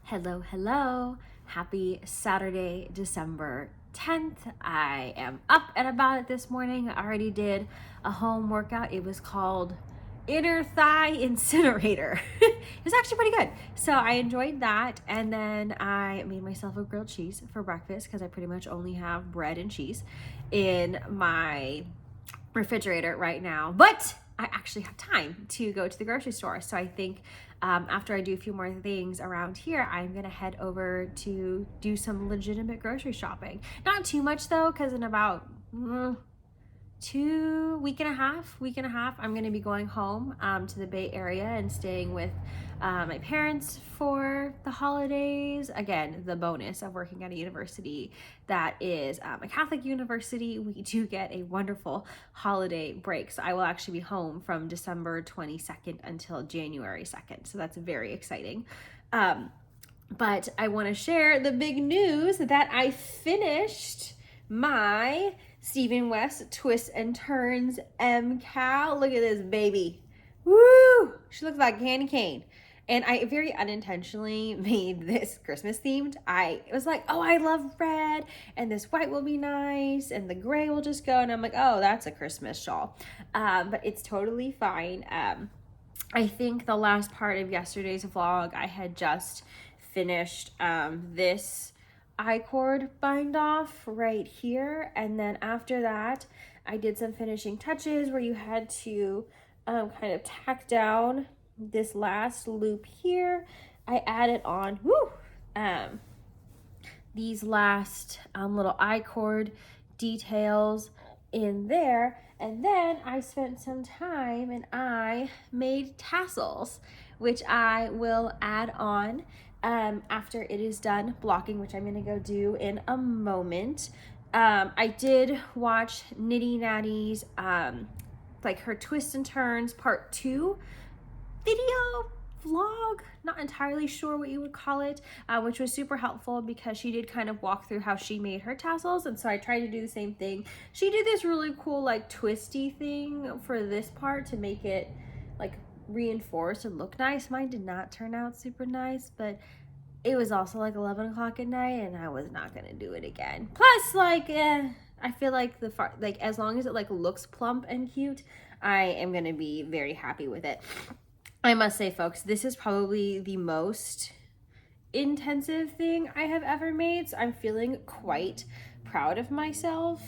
Hello, hello. Happy Saturday, December 10th. I am up and about it this morning. I already did a home workout. It was called Inner Thigh Incinerator. It was actually pretty good. So I enjoyed that. And then I made myself a grilled cheese for breakfast because I pretty much only have bread and cheese in my refrigerator right now. But I actually have time to go to the grocery store. So I think after I do a few more things around here, I'm going to head over to do some legitimate grocery shopping. Not too much though, because in about week and a half, I'm going to be going home to the Bay Area and staying with my parents for the holidays. Again, the bonus of working at a university that is a Catholic university, we do get a wonderful holiday break. So I will actually be home from December 22nd until January 2nd. So that's very exciting. But I want to share the big news that I finished my Stephen West Twists and Turns MCal. Look at this baby. Woo! She looks like candy cane. And I very unintentionally made this Christmas themed. I was like, oh, I love red, and this white will be nice, and the gray will just go. And I'm like, oh, that's a Christmas shawl. But it's totally fine. I think the last part of yesterday's vlog, I had just finished this I-cord bind off right here. And then after that, I did some finishing touches where you had to kind of tack down this last loop here. I added on these last little I-cord details in there. And then I spent some time and I made tassels, which I will add on after it is done blocking, which I'm gonna go do in a moment. I did watch Nitty Natty's like her twists and turns part 2 video vlog, not entirely sure what you would call it, which was super helpful because she did kind of walk through how she made her tassels, and so I tried to do the same thing. She did this really cool like twisty thing for this part to make it like reinforce and look nice. Mine did not turn out super nice, but it was also like 11 o'clock at night and I was not gonna do it again. Plus, like, I feel like as long as it like looks plump and cute, I am gonna be very happy with it. I must say, folks, this is probably the most intensive thing I have ever made, so I'm feeling quite proud of myself.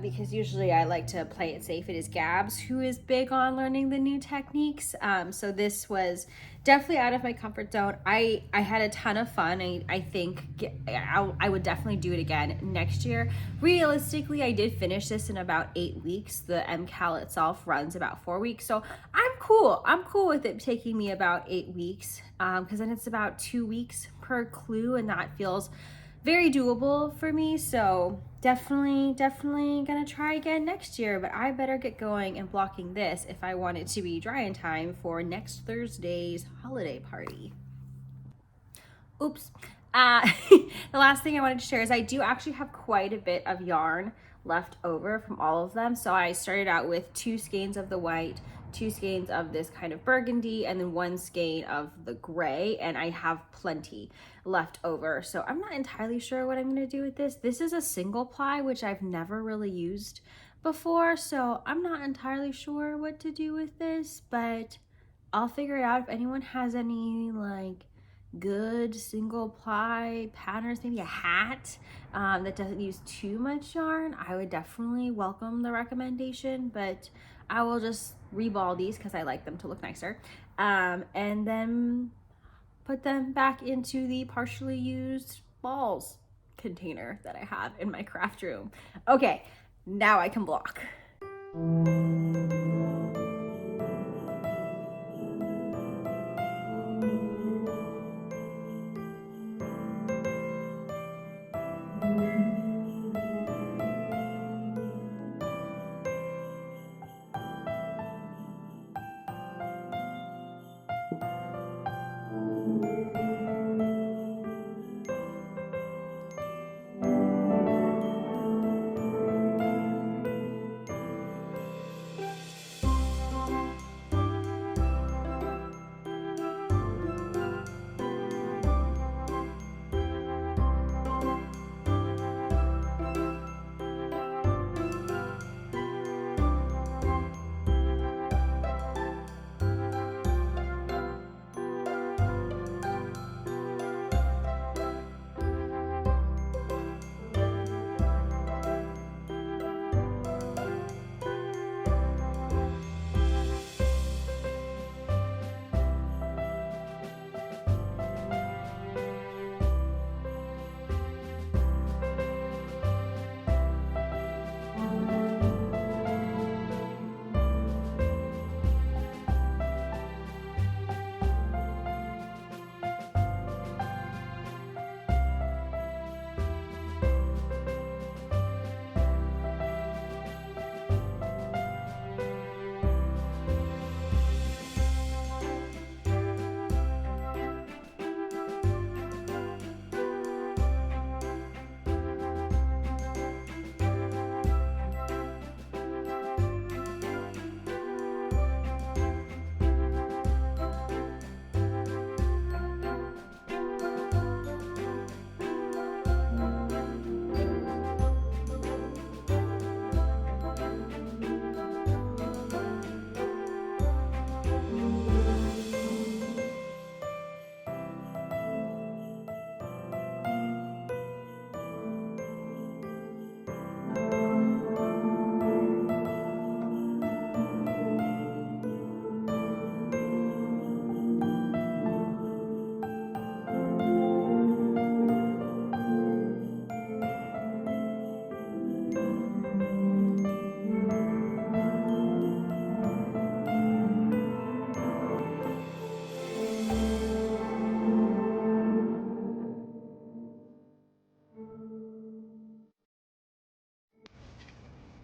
Because usually I like to play it safe. It is Gabs who is big on learning the new techniques. So this was definitely out of my comfort zone. I had a ton of fun. I think I would definitely do it again next year. Realistically, I did finish this in about 8 weeks. The MCal itself runs about 4 weeks. So I'm cool. I'm cool with it taking me about 8 weeks because then it's about 2 weeks per clue, and that feels very doable for me. So definitely gonna try again next year, but I better get going and blocking this if I want it to be dry in time for next Thursday's holiday party. Oops. The last thing I wanted to share is I do actually have quite a bit of yarn left over from all of them. So I started out with 2 skeins of the white, 2 skeins of this kind of burgundy, and then 1 skein of the gray, and I have plenty left over. So I'm not entirely sure what I'm going to do with this. This is a single ply, which I've never really used before, so I'm not entirely sure what to do with this, but I'll figure it out. If anyone has any like good single ply patterns, maybe a hat that doesn't use too much yarn, I would definitely welcome the recommendation, but I will just reball these because I like them to look nicer, and then put them back into the partially used balls container that I have in my craft room. Okay, now I can block.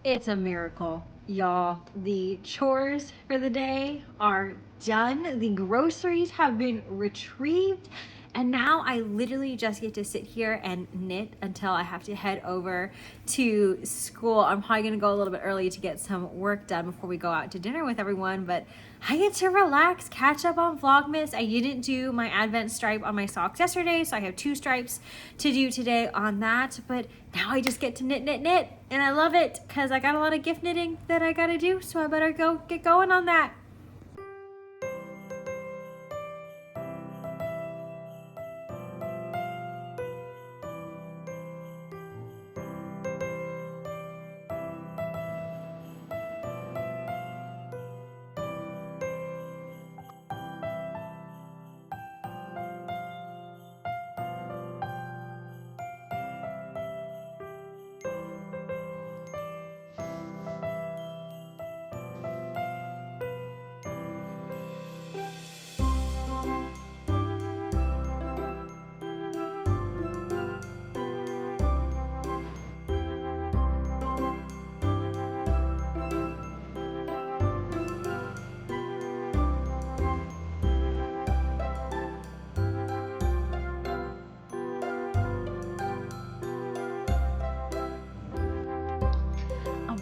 It's a miracle, y'all. The chores for the day are done. The groceries have been retrieved. And now I literally just get to sit here and knit until I have to head over to school. I'm probably gonna go a little bit early to get some work done before we go out to dinner with everyone, but I get to relax, catch up on Vlogmas. I didn't do my Advent stripe on my socks yesterday, so I have 2 stripes to do today on that, but now I just get to knit, and I love it because I got a lot of gift knitting that I gotta do, so I better go get going on that.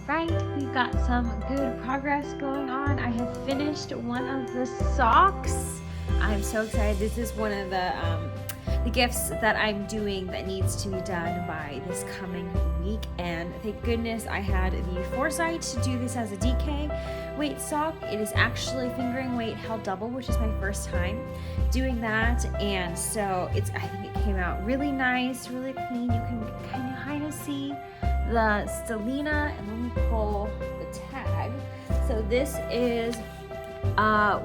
Right, we've got some good progress going on. I have finished one of the socks. I'm so excited. This is one of the gifts that I'm doing that needs to be done by this coming week, and thank goodness I had the foresight to do this as a DK weight sock. It is actually fingering weight held double, which is my first time doing that, and so I think it came out really nice, really clean. You can kind of see the Stellina, and let me pull the tag. So this is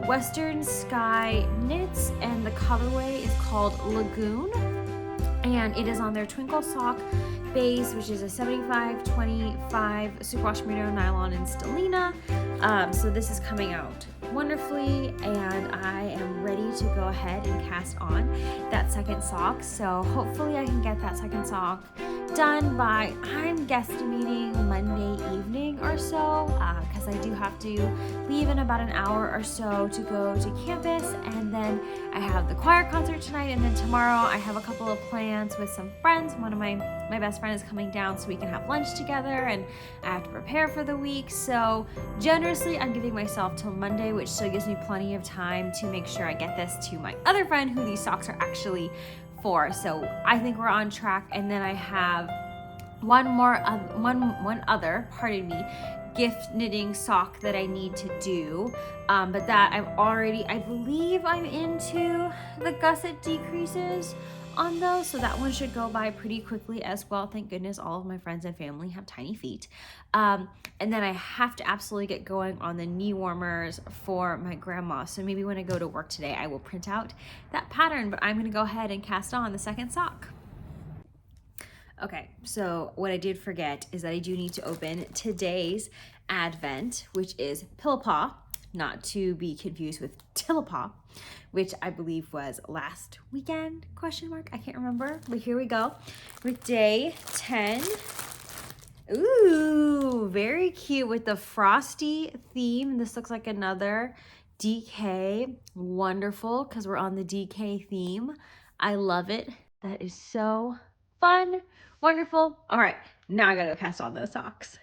Western Sky Knits, and the colorway is called Lagoon, and it is on their Twinkle Sock base, which is a 75-25 superwash merino nylon in Stellina. So this is coming out wonderfully, and I am ready to go ahead and cast on that second sock. So hopefully I can get that second sock done by, I'm guesstimating, Monday evening or so, because I do have to leave in about an hour or so to go to campus, and then I have the choir concert tonight, and then tomorrow I have a couple of plans with some friends. One of my best friend is coming down so we can have lunch together, and I have to prepare for the week. So generously I'm giving myself till Monday, which still gives me plenty of time to make sure I get this to my other friend who these socks are actually for. So I think we're on track. And then I have one other, pardon me, gift knitting sock that I need to do, but that I believe I'm into the gusset decreases on those, so that one should go by pretty quickly as well. Thank goodness all of my friends and family have tiny feet. And then I have to absolutely get going on the knee warmers for my grandma, so maybe when I go to work today I will print out that pattern, but I'm gonna go ahead and cast on the second sock. Okay, so what I did forget is that I do need to open today's Advent, which is Pillowpaw, not to be confused with Tillowpaw, which I believe was last weekend, question mark, I can't remember, but here we go with day 10. Ooh, very cute with the frosty theme. This looks like another DK, wonderful, because we're on the DK theme. I love it. That is so fun, wonderful. All right, now I gotta cast on those socks.